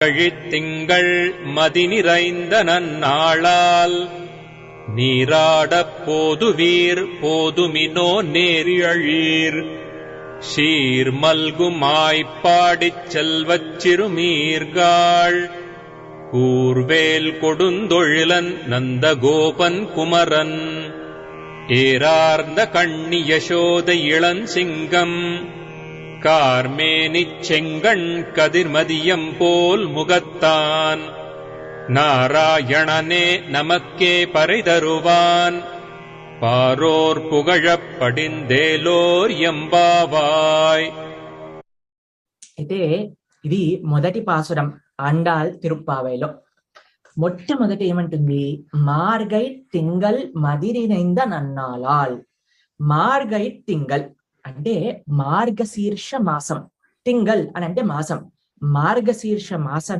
கழித்திங்கள் மதி நிறைந்த நன்னாளால் நீராடப் போதுவீர் போதுமினோ நேரியழீர் சீர் மல்குமாய்ப்பாடிச் செல்வச் சிறுமீர்காள் கூர்வேல் கொடுந்தொழிலன் நந்தகோபன் குமரன் ஏரார்ந்த கண்ணி யசோத இளஞ்சிங்கம் கார்மேனிச் செங்கண் கதிர்மதியம் போல் முகத்தான் நாராயணனே நமக்கே பரிதருவான் பாரோர் புகழப் படிந்தேலோர் எம்பாவாய். అయితే ఇది మొదటి పాసురం ఆండాళ్ తిరుప్పావైలో. మొట్టమొదటి ఏమంటుంది? మార్గై తింగల్ మదిరినైంద నన్నాళాల్. మార్గై తింగల్ అంటే మార్గశీర్ష మాసం. తింగల్ అని అంటే మాసం. మార్గశీర్ష మాసం